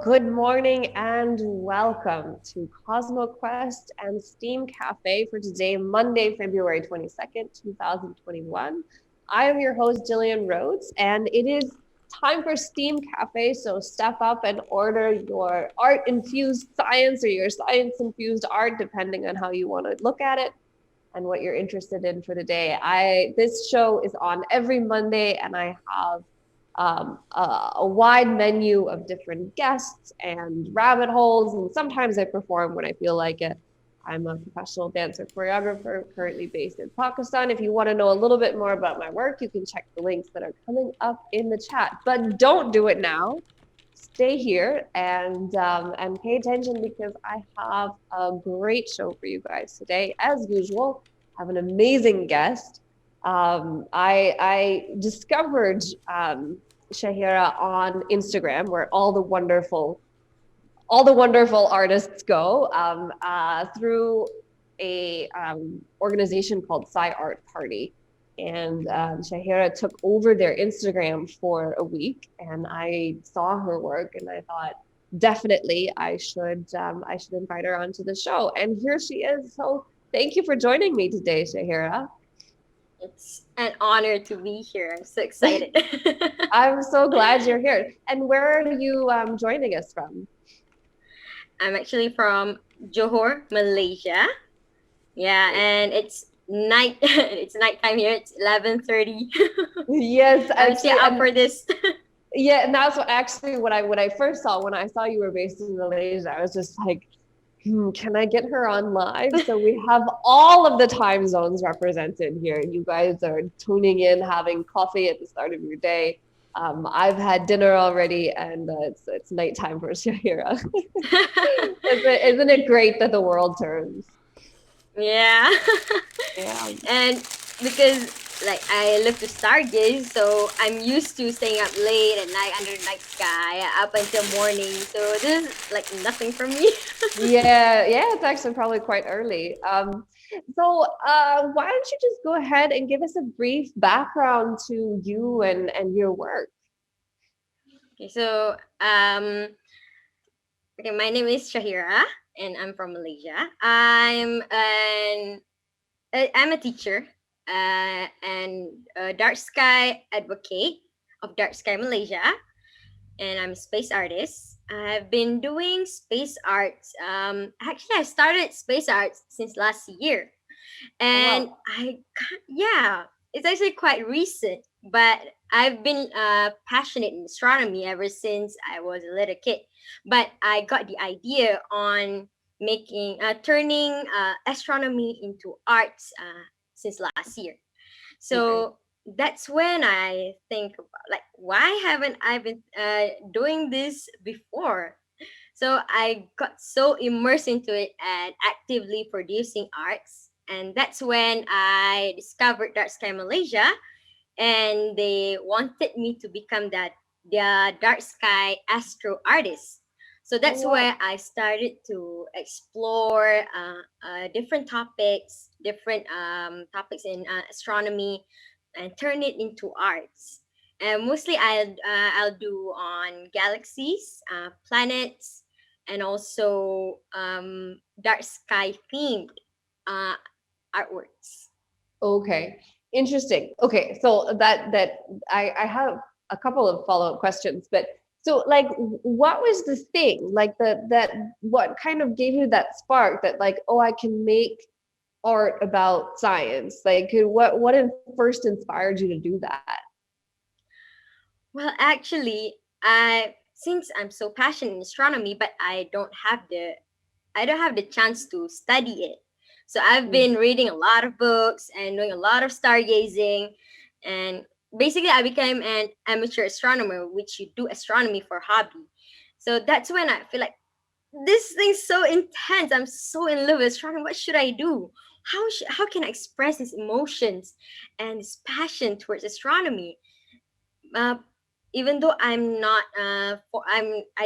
good morning and welcome to CosmoQuest and Steam Cafe for today, Monday, February 22nd, 2021. I am your host, Jillian Rhodes, and it is time for Steam Cafe. So step up and order your art-infused science or your science-infused art, depending on how you want to look at it and what you're interested in for the day. This show is on every Monday, and I have a wide menu of different guests and rabbit holes, and sometimes I perform when I feel like it. I'm a professional dancer choreographer currently based in Pakistan. If you want to know a little bit more about my work, you can check the links that are coming up in the chat. But don't do it now. Stay here and pay attention because I have a great show for you guys today. As usual, I have an amazing guest. I discovered Syahirah on Instagram, where all the wonderful artists go through a organization called Sky Art Party. And Syahirah took over their Instagram for a week, and I saw her work, and I thought definitely I should invite her onto the show. And here she is. So thank you for joining me today, Syahirah. It's an honor to be here. I'm so excited. I'm so glad you're here. And where are you joining us from? I'm actually from Johor, Malaysia. Yeah, and it's night. It's nighttime here. It's 11:30. Yes, I'm still actually, up and for this. yeah, and that's what actually when I first saw when I saw you were based in Malaysia, I was just like, can I get her on live? So we have all of the time zones represented here. You guys are tuning in, having coffee at the start of your day. I've had dinner already, and it's nighttime for Shahira. Isn't it great that the world turns? Yeah. Yeah. And because like I live to stargaze, so I'm used to staying up late at night under the night sky up until morning. So this is like nothing for me. Yeah, it's actually probably quite early. So why don't you just go ahead and give us a brief background to you and your work? Okay, so okay, my name is Syahirah, and I'm from Malaysia. I'm a teacher, and a dark sky advocate of Dark Sky Malaysia, and I'm a space artist. I've been doing space arts. Actually, I started space arts since last year, Oh and wow. yeah, it's actually quite recent. But I've been passionate in astronomy ever since I was a little kid. But I got the idea on turning astronomy into arts since last year. Okay. So that's when I think about like why haven't I been doing this before? So I got so immersed into it and actively producing arts. And that's when I discovered Dark Sky Malaysia, and they wanted me to become the Dark Sky Astro artist. So Oh that's wow. where I started to explore different topics in astronomy, and turn it into arts. And mostly I'll do on galaxies, planets, and also dark sky themed uh, artworks. Okay. Interesting. Okay, so that I have a couple of follow-up questions, but so like what was the thing? Like that what kind of gave you that spark that like, oh, I can make art about science? Like what first inspired you to do that? Well, actually, I since I'm so passionate in astronomy, but I don't have the chance to study it. So I've Mm. been reading a lot of books and doing a lot of stargazing, and basically I became an amateur astronomer, which you do astronomy for hobby. So that's when I feel like this thing's so intense. I'm so in love with astronomy. What should I do? How can I express these emotions and this passion towards astronomy? uh, Even though I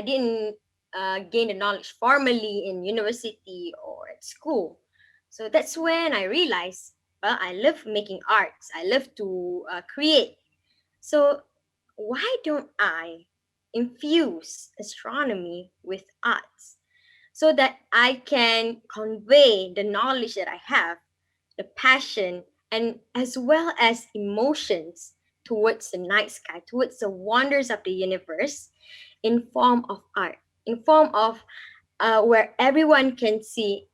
didn't gain the knowledge formally in university or at school. So that's when I realized, well, I love making arts. I love to create. So why don't I? infuse astronomy with arts so that I can convey the knowledge that I have, the passion, and as well as emotions towards the night sky, towards the wonders of the universe in form of art, in form of where everyone can see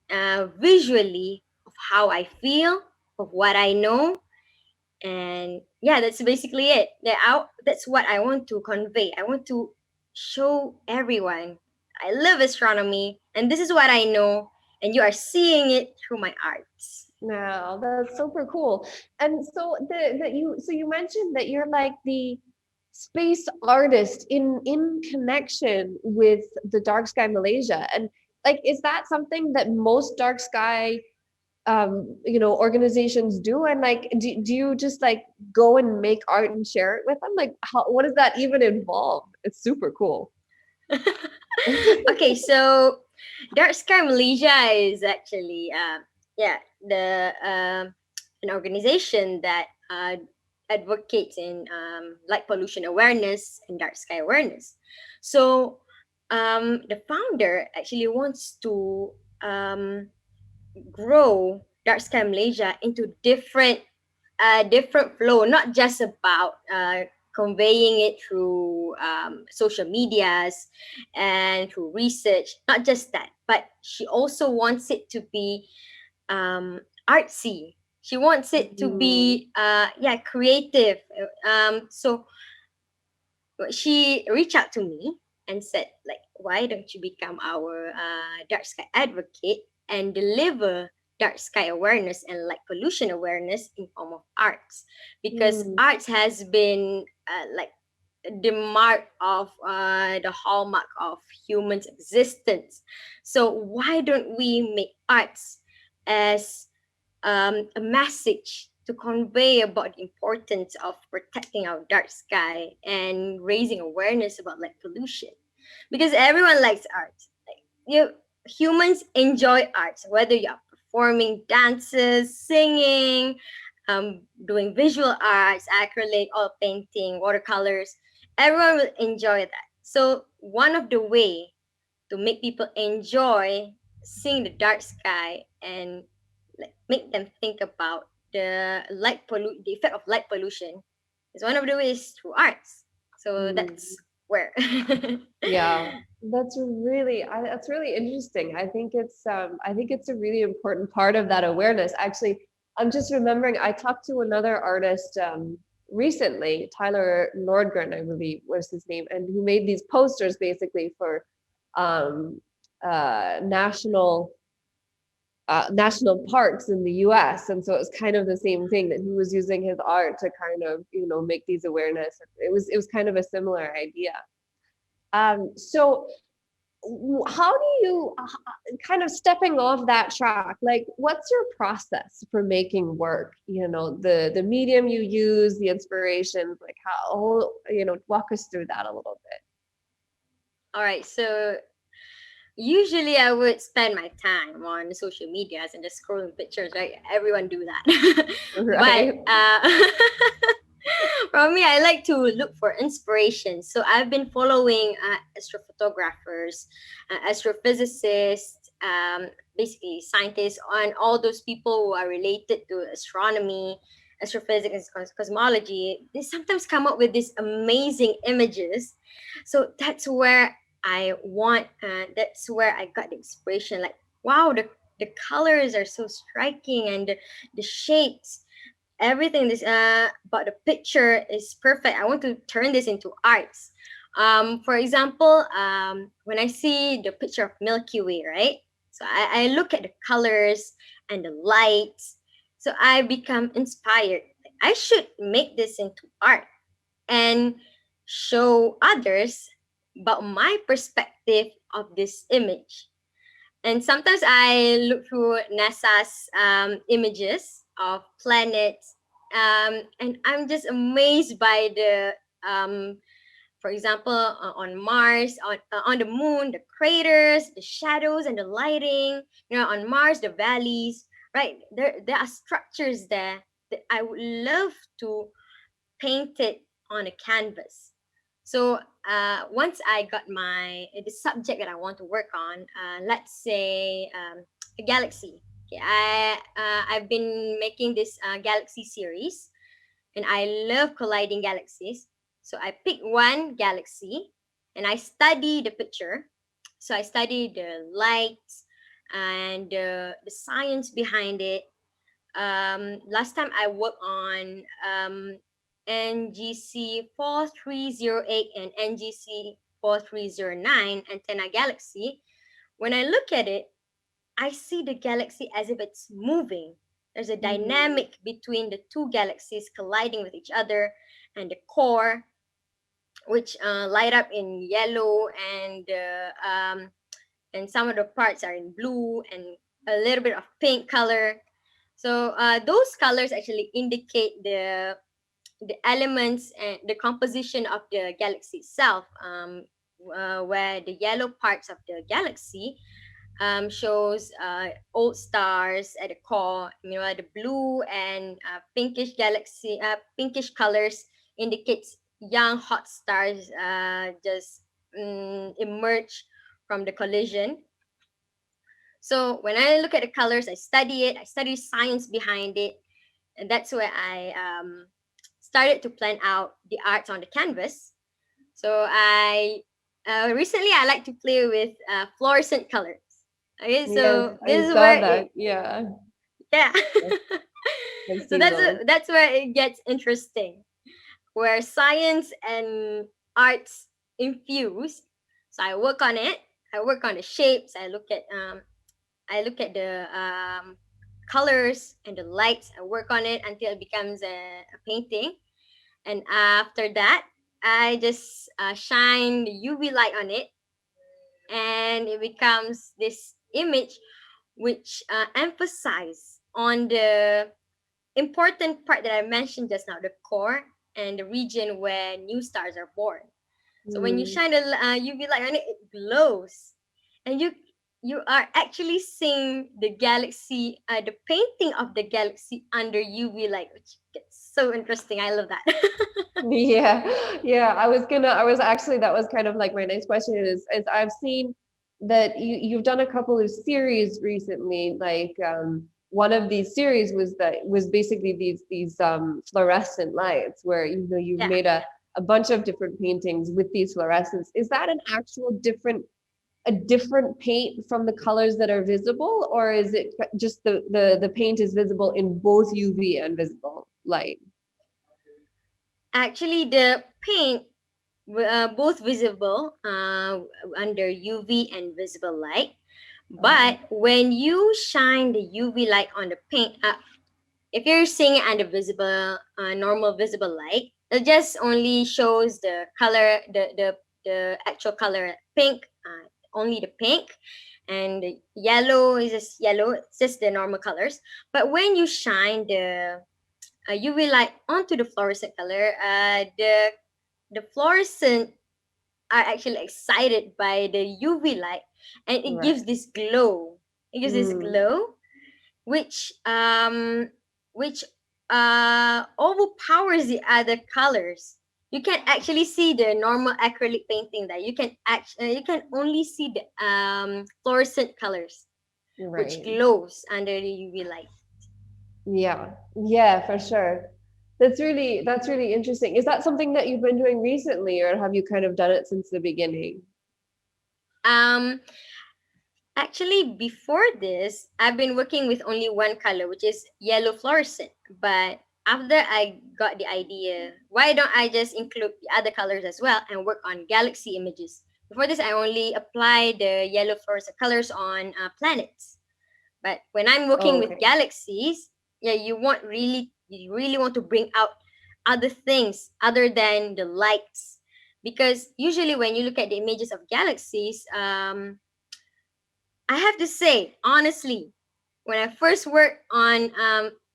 visually of how I feel, of what I know, and yeah, that's basically it. That's what I want to convey. I want to show everyone I love astronomy, and this is what I know, and you are seeing it through my arts. No, that's super cool. And so you mentioned that you're like the space artist in connection with the Dark Sky Malaysia. And like, is that something that most dark sky organizations do? And like, do you just like go and make art and share it with them? Like, what does that even involve? It's super cool. Okay, so Dark Sky Malaysia is actually yeah, the an organization that advocates in light pollution awareness and dark sky awareness. So the founder actually wants to grow Dark Sky Malaysia into different flow, not just about conveying it through social medias and through research. Not just that, but she also wants it to be artsy. She wants it to Mhm. be yeah, creative. So she reached out to me and said like, why don't you become our dark sky advocate and deliver dark sky awareness and light pollution awareness in form of arts, because Mm. arts has been like the mark of the hallmark of humans existence. So why don't we make arts as a message to convey about the importance of protecting our dark sky and raising awareness about light pollution, because everyone likes art. Like, you humans enjoy art, whether you are performing dances, singing, doing visual arts, acrylic, oil painting, watercolors. Everyone will enjoy that. So one of the way to make people enjoy seeing the dark sky and like make them think about the effect of light pollution is one of the ways through arts. So Mm. that's where. Yeah, that's really interesting. I think it's a really important part of that awareness. Actually, I'm just remembering I talked to another artist recently, Tyler Nordgren, I believe was his name, and who made these posters basically for um national parks in the US. And so it was kind of the same thing that he was using his art to kind of, make these awareness. It was kind of a similar idea. So how do you kind of stepping off that track, like what's your process for making work, the medium you use, the inspirations, like how, walk us through that a little All right, so usually I would spend my time on social medias and just scrolling pictures, right? Everyone do that. bit. But Right. for me, I like to look for inspiration. So I've been following astrophotographers, astrophysicists, basically scientists, and all those people who are related to astronomy, astrophysics, and cosmology. They sometimes come up with these amazing images. So that's where that's where I got the inspiration. Like, wow, the colors are so striking, and the shapes, everything this about the picture is perfect. I want to turn this into arts. For example, when I see the picture of Milky Way, right? So I look at the colors and the lights. So I become inspired. I should make this into art and show others about my perspective of this image. And sometimes I look through NASA's images of planets, and I'm just amazed by for example, on Mars, on the moon, the craters, the shadows, and the lighting. On Mars, the valleys. Right there are structures there that I would love to paint it on a canvas. So once I got my the subject that I want to work on, let's say a galaxy. Okay, I've been making this galaxy series, and I love colliding galaxies. So I pick one galaxy, and I study the picture. So I study the lights and the science behind it. Last time I worked on NGC 4308 and NGC 4309 antenna galaxy. When I look at it, I see the galaxy as if it's moving. There's a Mm. dynamic between the two galaxies colliding with each other, and the core, which light up in yellow, and some of the parts are in blue and a little bit of pink color. So those colors actually indicate the elements and the composition of the galaxy itself. Where the yellow parts of the galaxy shows old stars at the core. Meanwhile, the blue and pinkish colors indicates young hot stars just emerge from the collision. So when I look at the colors, I study it. I study science behind it, and that's where I started to plan out the art on the canvas. So I recently I like to play with fluorescent colors. Okay, Yes, so I this is saw where that. it, Yeah, yeah. I've So seen those. that's where it gets interesting, where science and arts infuse. So I work on it. I work on the shapes. I look at the colors and the lights. I work on it until it becomes a painting. And after that, I just shine the UV light on it, and it becomes this image which emphasize on the important part that I mentioned just now, the core and the region where new stars are born. So when you Mm. shine the UV light on it, it glows, and you are actually seeing the galaxy, the painting of the galaxy under UV light, which gets so interesting. I love that. Yeah, yeah. I was actually, that was kind of like my next question is I've seen that you've done a couple of series recently. Like one of these series was basically these fluorescent lights where you've Yeah. made a bunch of different paintings with these fluorescents. Is that an actual different a different paint from the colors that are visible, or is it just the paint is visible in both UV and visible light? Actually, the paint both visible under UV and visible light. Uh, But when you shine the UV light on the paint, if you're seeing it under visible, normal visible light, it just only shows the color, the actual color pink, only the pink, and the yellow is just yellow. It's just the normal colors. But when you shine the UV light onto the fluorescent color, the fluorescent are actually excited by the UV light, and it gives right. this glow. It gives this Mm, glow which which overpowers the other colors. You can actually see the normal acrylic painting that you can only see the fluorescent colors which right. glows under the UV light. Yeah. Yeah, for sure. That's really interesting. Is that something that you've been doing recently, or have you kind of done it since the beginning? Um, Actually, before this, I've been working with only one color, which is yellow fluorescent. But after I got the idea, why don't I just include the other colors as well and work on galaxy images? Before this, I only apply the yellow fluorescent colors on planets. But when I'm working Oh, with okay. galaxies, yeah, you really want to bring out other things other than the lights, because usually when you look at the images of galaxies, I have to say, honestly, when I first worked on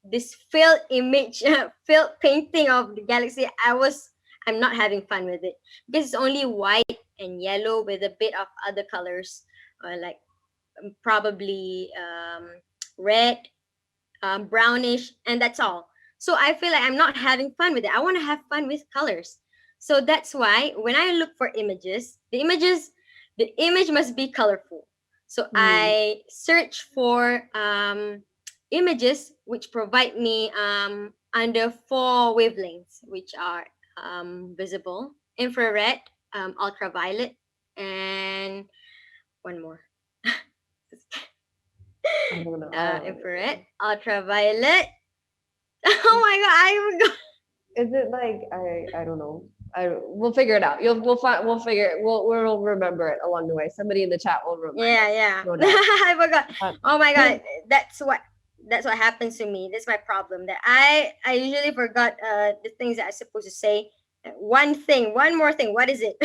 this field image, field painting of the galaxy, I'm not having fun with it because it's only white and yellow with a bit of other colors, like probably red, brownish, and that's all. So I feel like I'm not having fun with it. I want to have fun with colors. So that's why when I look for images, the image must be colorful. So Mm. I search for images which provide me under four wavelengths, which are visible, infrared, ultraviolet, and one more. I don't know. Infrared, ultraviolet. Oh my god, I forgot. Is it like I don't know. We'll figure it out. We'll find we'll figure it. We'll remember it along the way. Somebody in the chat will remind Yeah, us, yeah. no doubt. I forgot. Um, Oh my god, that's what happens to me. That's my problem. That I usually forgot the things that I'm supposed to say. One thing, one more thing. What is it?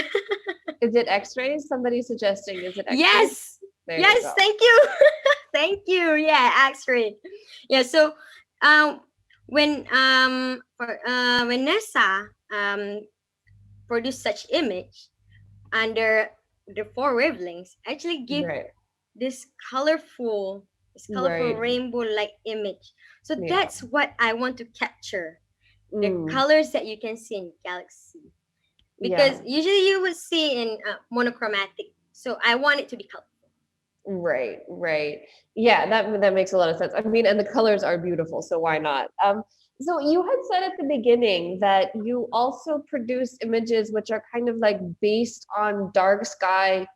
is it X-rays? Somebody's suggesting, is it X-rays? Yes, There you yes. go. Thank you, thank you. Yeah, X-ray. Yeah. So, um, when NASA produced such image under the four wavelengths, actually give Right, this colorful right. rainbow like image. So Yeah. that's what I want to capture, the Mm, colors that you can see in galaxy, because yeah. usually you would see in monochromatic, so I want it to be colorful. Right, right. Yeah, that makes a lot of sense. I mean, and the colors are beautiful, so why not? So you had said at the beginning that you also produce images which are kind of like based on dark sky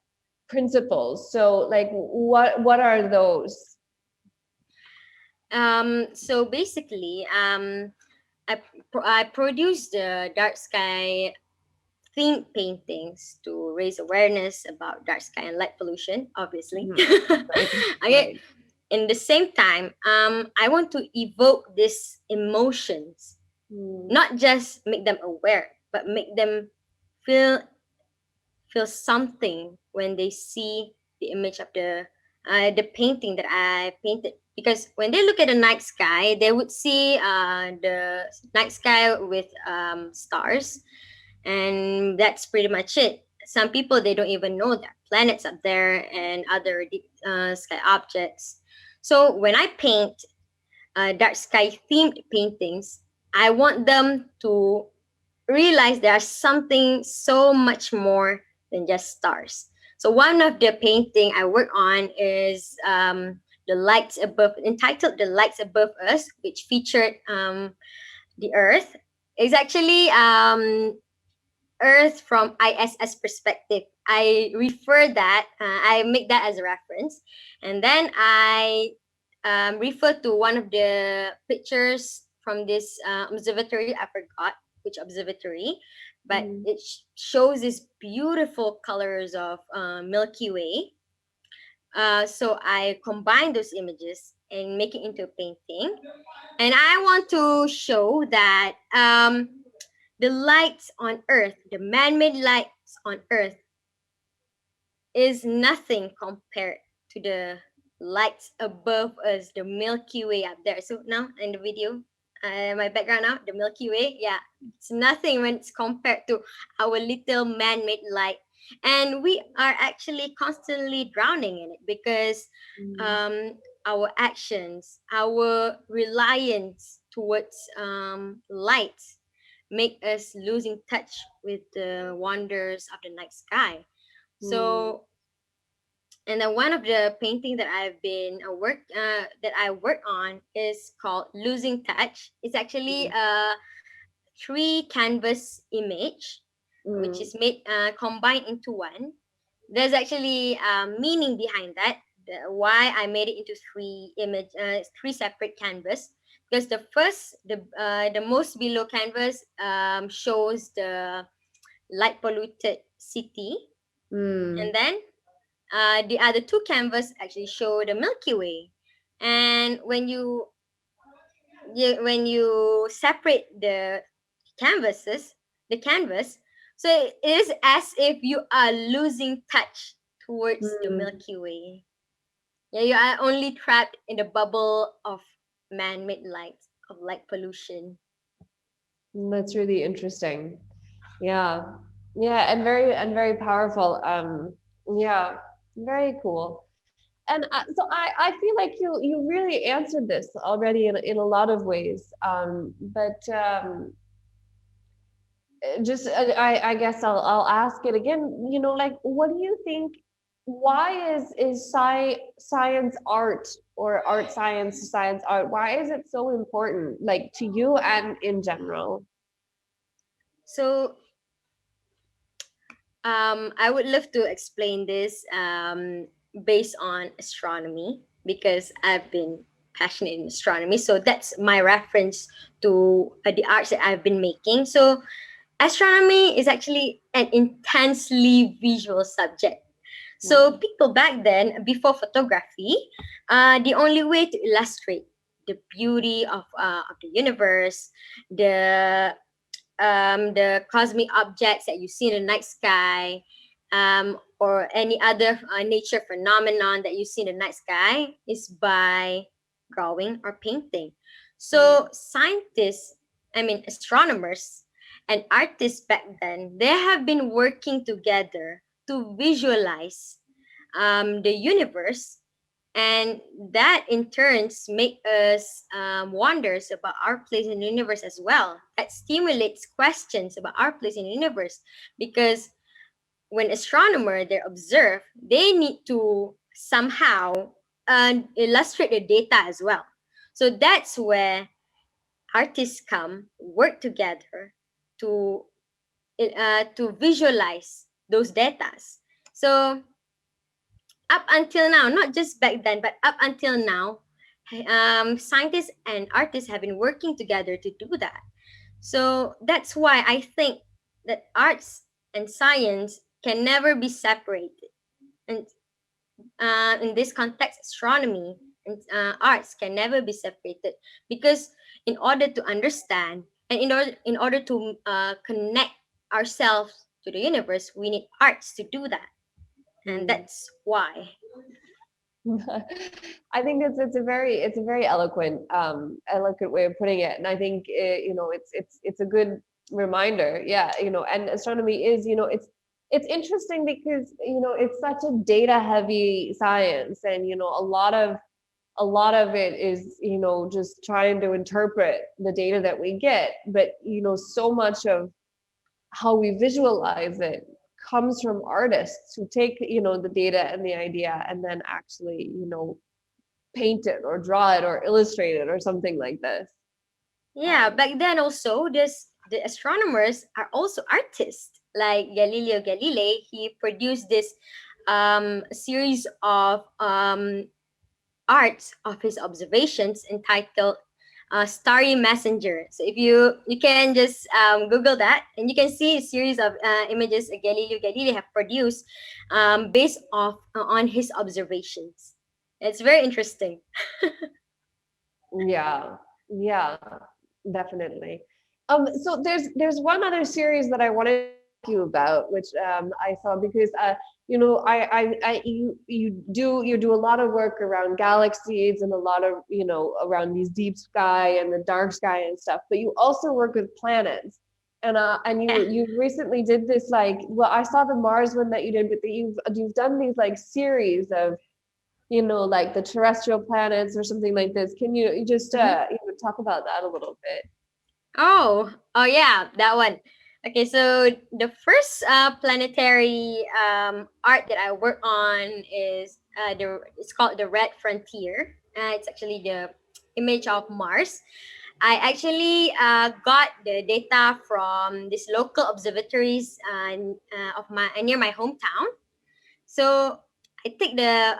principles. So like what are those? So basically, I produced the dark sky themed paintings to raise awareness about dark sky and light pollution, obviously. Mhm. Right, Okay, right. in the same time, I want to evoke these emotions, Mm, not just make them aware, but make them feel something when they see the image of the painting that I painted. Because when they look at the night sky, they would see the night sky with stars, and that's pretty much it. Some people, they don't even know that planets up there and other deep sky objects. So when I paint dark sky themed paintings, I want them to realize there's something so much more than just stars. So one of the painting I work on is the lights above, entitled "The Lights Above Us," which featured the Earth. It's actually Earth from ISS perspective. I refer that, I make that as a reference, and then I refer to one of the pictures from this observatory. I forgot which observatory, but mm, it shows these beautiful colors of Milky Way. So I combine those images and make it into a painting, and I want to show that the lights on Earth, the man-made lights on Earth, is nothing compared to the lights above us, the Milky Way up there. So now in the video, my background now, the Milky Way, yeah, it's nothing when it's compared to our little man-made light. And we are actually constantly drowning in it because mm, um, our actions, our reliance towards light, make us losing touch with the wonders of the night sky. mm, So, and then one of the painting that I work on is called "Losing Touch." It's actually mm, a three canvas image, which mm, is made combined into one. There's actually meaning behind that. Why I made it into three separate canvas. Because the most below canvas shows the light polluted city, and mm, then the other two canvas actually show the Milky Way. And when you separate canvases, the canvas, so it is as if you are losing touch towards the mm. Milky Way. Yeah, you are only trapped in the bubble of man-made light, of light pollution. That's really interesting. Yeah. Yeah, and very powerful. Yeah, very cool. And so I feel like you really answered this already in a lot of ways. But just I guess I'll ask it again. Like, what do you think? Why is science art, or art science science art? Why is it so important, like to you and in general? So I would love to explain this based on astronomy because I've been passionate in astronomy. So that's my reference to the arts that I've been making. So astronomy is actually an intensely visual subject. So Mm, people back then, before photography, the only way to illustrate the beauty of the universe, the the cosmic objects that you see in the night sky, or any other nature phenomenon that you see in the night sky is by drawing or painting. So mm, scientists, I mean astronomers and artists back then, they have been working together to visualize the universe, and that in turns make us wonders about our place in the universe as well. That stimulates questions about our place in the universe, because when astronomer they observe, they need to somehow illustrate the data as well. So that's where artists come work together to to visualize those datas. So up until now, not just back then, but up until now, scientists and artists have been working together to do that. So that's why I think that arts and science can never be separated. And in this context, astronomy and arts can never be separated, because in order to understand and in order to connect ourselves to the universe, we need arts to do that, and mm. that's why. I think it's a very eloquent way of putting it, and I think it's a good reminder. Yeah, and astronomy is, it's interesting because it's such a data heavy science, and a lot of it is just trying to interpret the data that we get, but so much of how we visualize it comes from artists who take the data and the idea and then actually paint it or draw it or illustrate it or something like this. Yeah, um back then also this the astronomers are also artists. Like Galileo Galilei, he produced this series of arts of his observations entitled Starry Messenger. So if you can just Google that, and you can see a series of images that Galileo Galilei have produced based off on his observations. It's very interesting. yeah, yeah, definitely. So there's one other series that I wanted to ask you about, which I saw because you do a lot of work around galaxies and a lot of around these deep sky and the dark sky and stuff, but you also work with planets. And Yeah. you recently did this, like, well, I saw the Mars one that you did, but you've done these like series of like the terrestrial planets or something like this. Can you just Mhm. talk about that a little bit? Oh yeah, that one. Okay, so the first planetary art that I work on is it's called the Red Frontier. It's actually the image of Mars. I actually got the data from these local observatories of my near my hometown. So I take the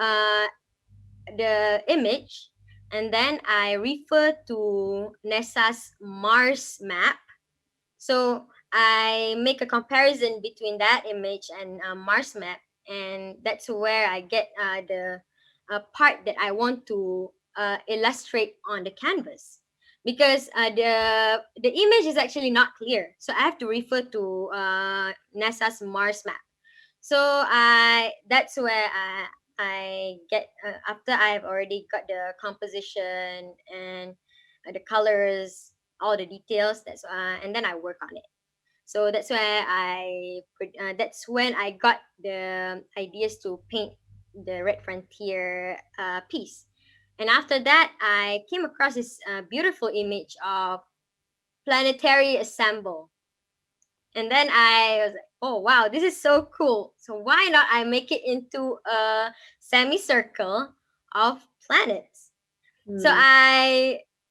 image, and then I refer to NASA's Mars map. So I make a comparison between that image and Mars map, and that's where I get the part that I want to illustrate on the canvas. Because the image is actually not clear, so I have to refer to NASA's Mars map. So I that's where I get after I've already got the composition and the colors, all the details. And then I work on it. So that's when I got the ideas to paint the Red Frontier piece. And after that, I came across this beautiful image of planetary assemble. And then I was like, oh wow, this is so cool. So why not I make it into a semicircle of planets? So Hmm.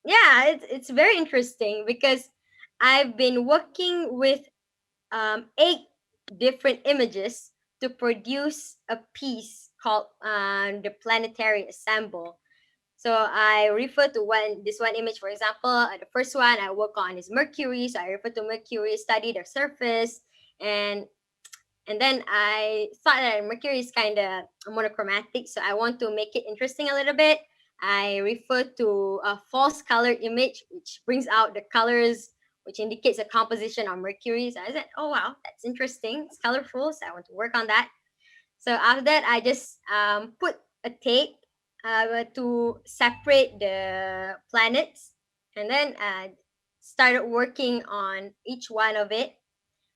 yeah, it's very interesting because I've been working with 8 different images to produce a piece called the planetary ensemble. So I refer to one image, for example, the first one I work on is Mercury. So I refer to Mercury, study the surface, and and then I thought that Mercury is kind of monochromatic, so I want to make it interesting a little bit. I refer to a false color image, which brings out the colors, which indicates the composition of Mercury. So I said, oh wow, that's interesting. It's colorful, so I want to work on that. So after that, I just put a tape to separate the planets, and then started working on each one of it.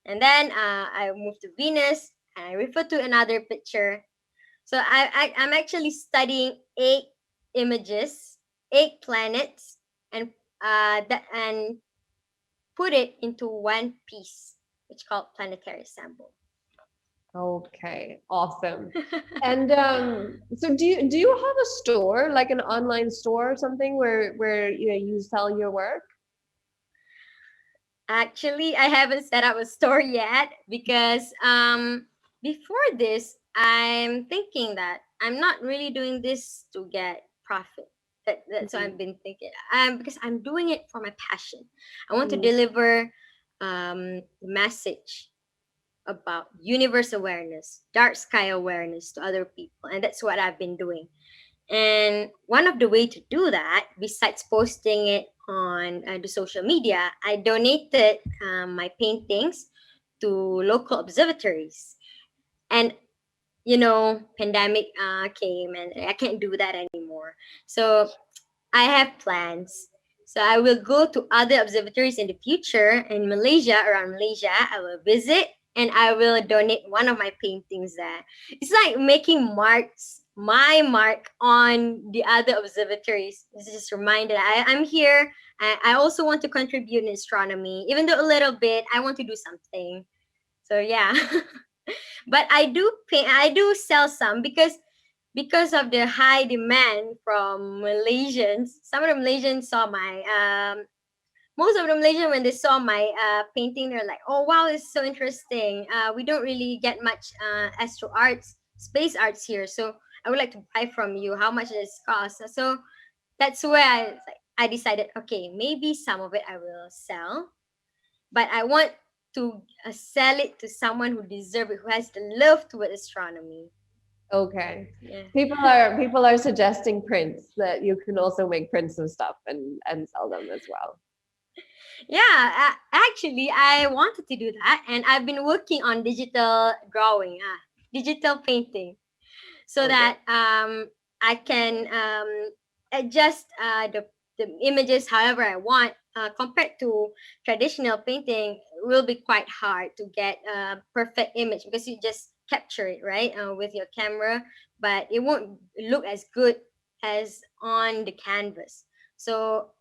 And then I moved to Venus, and I refer to another picture. So I'm actually studying 8 images, 8 planets, and and put it into one piece, which called planetary ensemble. Okay, awesome. And so do you have a store, like an online store or something where you sell your work? Actually, I haven't set up a store yet because before this, I'm thinking that I'm not really doing this to get profit. That's what I've Mhm. been thinking. Because I'm doing it for my passion. I want to Mm. deliver the message about universe awareness, dark sky awareness to other people, and that's what I've been doing. And one of the way to do that, besides posting it on the social media, I donated my paintings to local observatories. And pandemic came, and I can't do that anymore. So I have plans. So I will go to other observatories in the future in Malaysia, around Malaysia. I will visit and I will donate one of my paintings there. It's like making marks, my mark on the other observatories. It's just a reminder I'm here. I also want to contribute in astronomy, even though a little bit. I want to do something. So yeah. But I do paint. I do sell some because of the high demand from Malaysians. Some of the Malaysians saw my most of the Malaysians, when they saw my painting, they're like, "Oh wow, it's so interesting. We don't really get much astro arts, space arts here, so I would like to buy from you. How much does it cost?" So that's where I decided, okay, maybe some of it I will sell, but I want to sell it to someone who deserves it, who has the love toward astronomy. Okay. Yeah. People are suggesting prints, that you can also make prints of stuff and sell them as well. Yeah, actually, I wanted to do that, and I've been working on digital drawing, digital painting, so Okay. that I can adjust the images however I want. Compared to traditional painting, it will be quite hard to get a perfect image because you just capture it right with your camera, but it won't look as good as on the canvas. So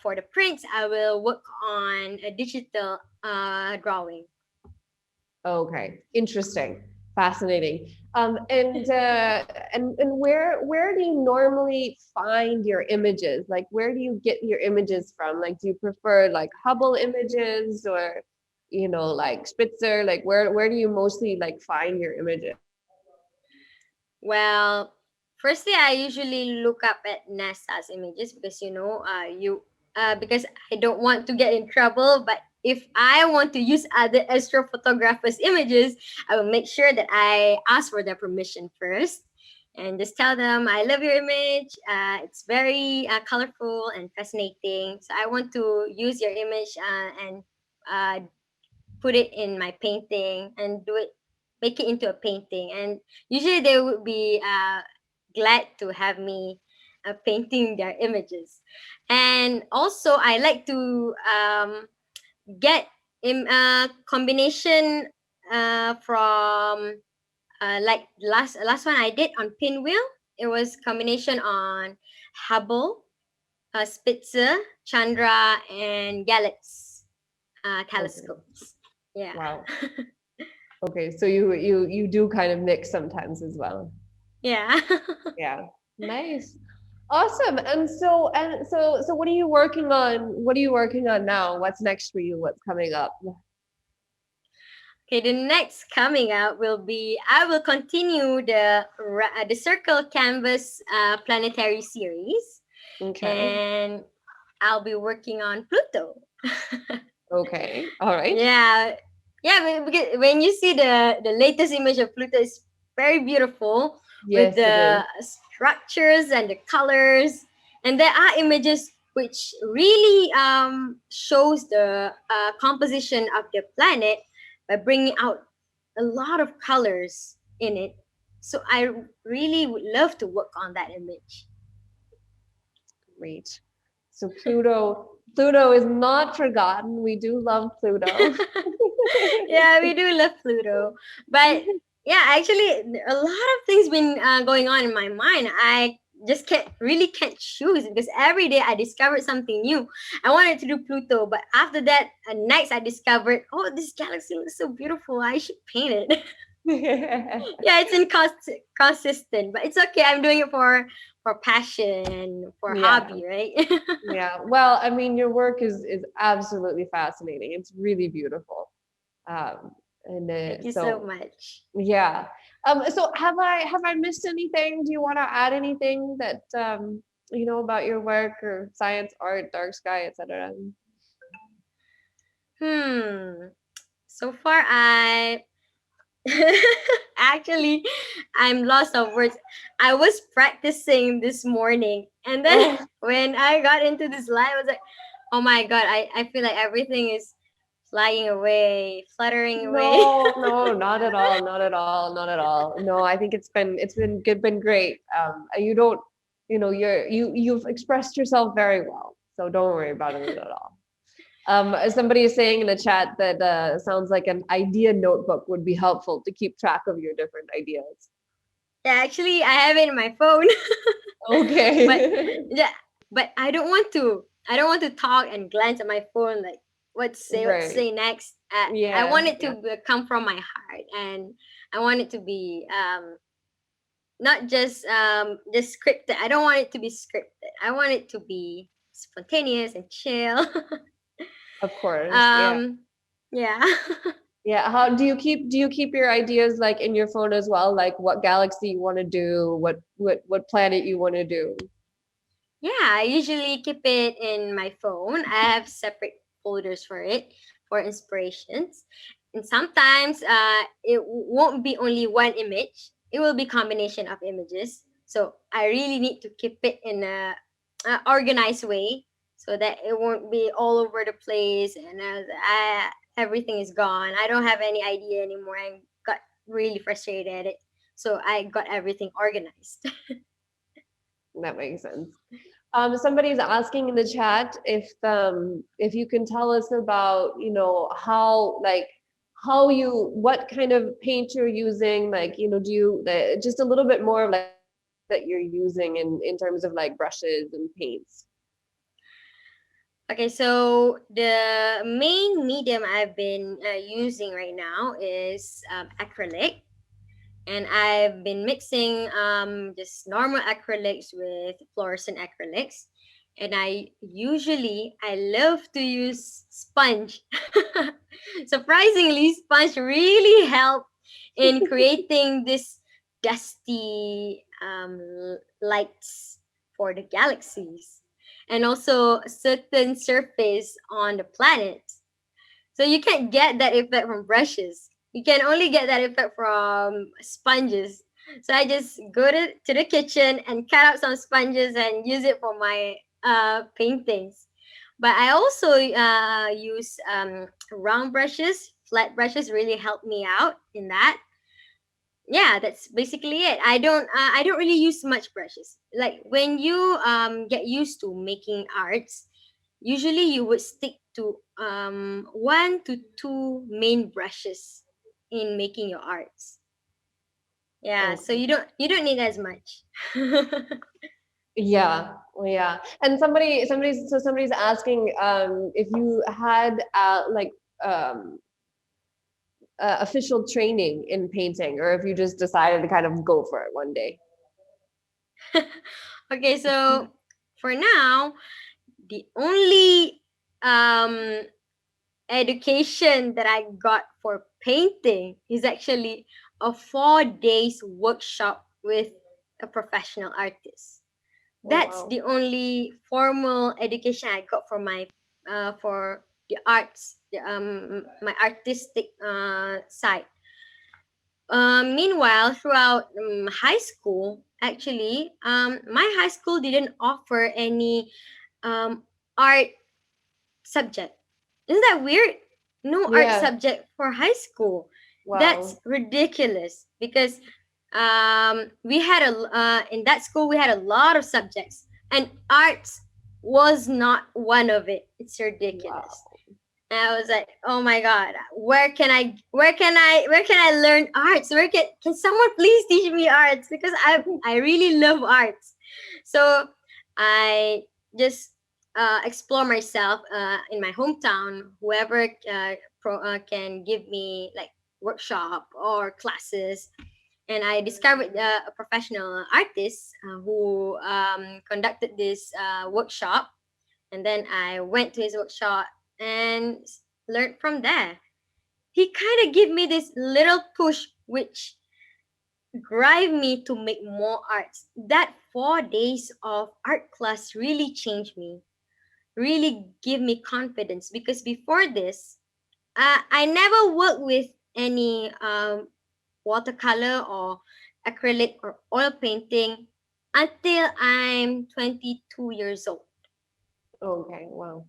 for the prints, I will work on a digital drawing. Okay, interesting, fascinating. And where do you normally find your images? Like, where do you get your images from? Like, do you prefer like Hubble images, or like Spitzer? Like, where do you mostly like find your images? Well, firstly, I usually look up at NASA's images because because I don't want to get in trouble. But if I want to use other astrophotographers' images, I will make sure that I ask for their permission first, and just tell them I love your image. It's very colorful and fascinating. So I want to use your image and uh, put it in my painting and make it into a painting. And usually they would be glad to have me painting their images. And also, I like to get combination from like last one I did on Pinwheel. It was combination on Hubble, Spitzer, Chandra, and Galaxy Okay. telescopes. Yeah. Wow. Okay, so you do kind of mix sometimes as well. Yeah. Yeah. Nice. Awesome. And so what are you working on? What are you working on now? What's next for you? What's coming up? Okay, the next coming up will be I will continue the Circle Canvas planetary series, Okay. and I'll be working on Pluto. Okay. All right. Yeah, yeah. Because when you see the latest image of Pluto, is very beautiful with Yes, it is. the structures and the colors, and there are images which really shows the composition of the planet by bringing out a lot of colors in it. So I really would love to work on that image. Great. So Pluto is not forgotten. We do love Pluto. Yeah, we do love Pluto, but yeah, actually, a lot of things been going on in my mind. I just can't choose because every day I discovered something new. I wanted to do Pluto, but after that, next I discovered, oh, this galaxy looks so beautiful. I should paint it. Yeah, it's inconsistent, but it's okay. I'm doing it for passion, for Yeah. hobby, right? Yeah. Well, I mean, your work is absolutely fascinating. It's really beautiful. Um, and Thank you so so much. yeah. So have I missed anything? Do you want to add anything that about your work or science, art, dark sky, etc.? Hmm. So far, I actually, I'm lost of words. I was practicing this morning, and then Oh when I got into this live, I was like, "Oh my god! I feel like everything is flying away, fluttering away." no, no, not at all, not at all, not at all. No, I think it's been good, been great. You don't, you've expressed yourself very well, so don't worry about it at all. Somebody is saying in the chat that sounds like an idea notebook would be helpful to keep track of your different ideas. Yeah, actually, I have it in my phone, but Okay. yeah, but I don't want to. I don't want to talk and glance at my phone like what to Right. say next. I Yeah. want it Yeah. to come from my heart, and I want it to be not just scripted. I don't want it to be scripted. I want it to be spontaneous and chill. Of course. Yeah. Yeah. Yeah. How do you keep your ideas like in your phone as well? Like what galaxy you want to do, what planet you want to do. Yeah, I usually keep it in my phone. I have separate folders for it for inspirations. And sometimes it won't be only one image. It will be combination of images. So I really need to keep it in a organized way so that it won't be all over the place and everything is gone. I don't have any idea anymore. I got really frustrated at it. So I got everything organized. That makes sense. Somebody's asking in the chat if you can tell us about, how you what kind of paint you're using, like, do you just a little bit more of like that you're using in terms of like brushes and paints. Okay, so the main medium I've been using right now is acrylic, and I've been mixing just normal acrylics with fluorescent acrylics, and I love to use sponge. Surprisingly, sponge really help in creating this dusty lights for the galaxies and also certain surface on the planet. So you can't get that effect from brushes. You can only get that effect from sponges. So I just go to the kitchen and cut out some sponges and use it for my paintings. But I also use round brushes. Flat brushes really help me out in that. Yeah, that's basically it. I don't really use much brushes. Like when you get used to making arts, usually you would stick to one to two main brushes in making your arts. Yeah, so Okay. you don't need as much. Yeah, well, yeah. And somebody's asking if you had like um official training in painting, or if you just decided to kind of go for it one day. Okay, so for now, the only education that I got for painting is actually a 4 days workshop with a professional artist. Oh, That's wow. the only formal education I got for the arts, my artistic side. Meanwhile, throughout high school, actually, my high school didn't offer any art subject. Isn't that weird? No art Yeah. subject for high school. That's Wow. ridiculous because we had in that school we had a lot of subjects and arts was not one of it. It's ridiculous. Wow. And I was like, oh my god, where can I learn arts? Can someone please teach me arts? Because I really love arts. So I just explore myself in my hometown. Whoever can give me like workshop or classes, and I discovered a professional artist who conducted this workshop, and then I went to his workshop and learned from there. He kind of gave me this little push, which drive me to make more arts. That 4 days of art class really changed me, really give me confidence because before this, I never worked with any watercolor or acrylic or oil painting until I'm 22 years old. Okay. Wow.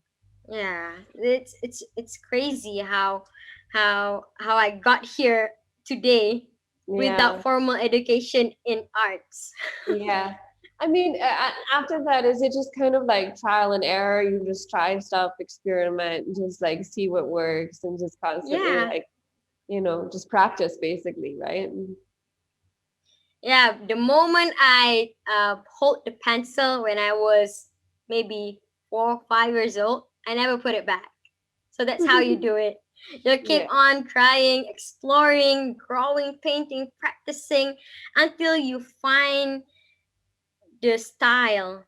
Yeah, it's crazy how I got here today without Yeah. formal education in arts. Yeah. I mean, after that, is it just kind of like trial and error? You just try stuff, experiment, just like see what works, and just constantly Yeah, like, just practice basically, right? yeah. The moment I hold the pencil when I was maybe 4 or 5 years old, I never put it back. So that's how you do it. You keep Yeah. on trying, exploring, drawing, painting, practicing until you find the style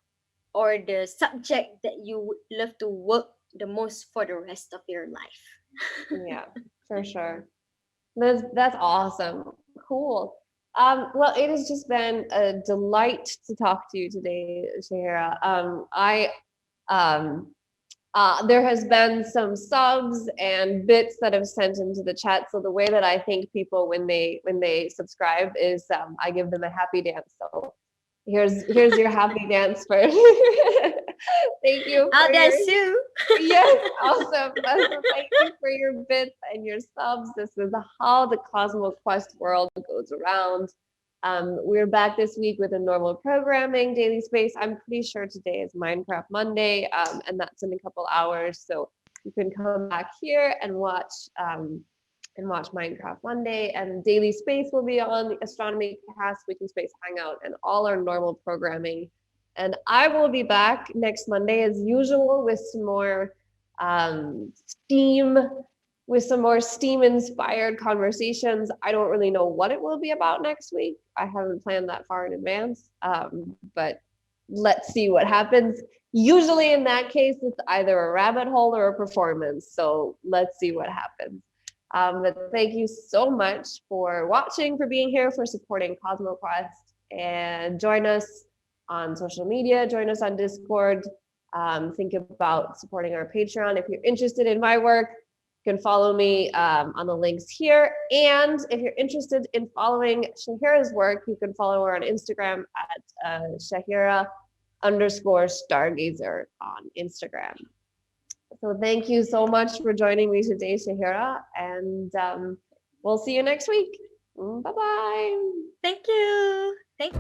or the subject that you would love to work the most for the rest of your life. Yeah, for sure. That's awesome. Cool. Well, it has just been a delight to talk to you today, Shahira. Um, there has been some subs and bits that have sent into the chat. So the way that I thank people when they subscribe is I give them a happy dance. So here's your happy dance for thank you I'll for your dance too. yes, awesome. So thank you for your bits and your subs. This is how the CosmoQuest world goes around. We're back this week with a normal programming daily space. I'm pretty sure today is Minecraft Monday, and that's in a couple hours. So you can come back here and watch Minecraft Monday. And daily space will be on the Astronomy Cast, Weekly Space Hangout, and all our normal programming. And I will be back next Monday as usual with some more steam with some more steam inspired conversations. I don't really know what it will be about next week. I haven't planned that far in advance, but let's see what happens. Usually, in that case, it's either a rabbit hole or a performance. So let's see what happens. But thank you so much for watching, for being here, for supporting CosmoQuest, and join us on social media, join us on Discord. Think about supporting our Patreon. If you're interested in my work, you can follow me on the links here. And if you're interested in following Syahirah's work, you can follow her on Instagram at Syahirah_Stargazer on Instagram. So thank you so much for joining me today, Syahirah. And we'll see you next week. Bye-bye. Thank you. Thank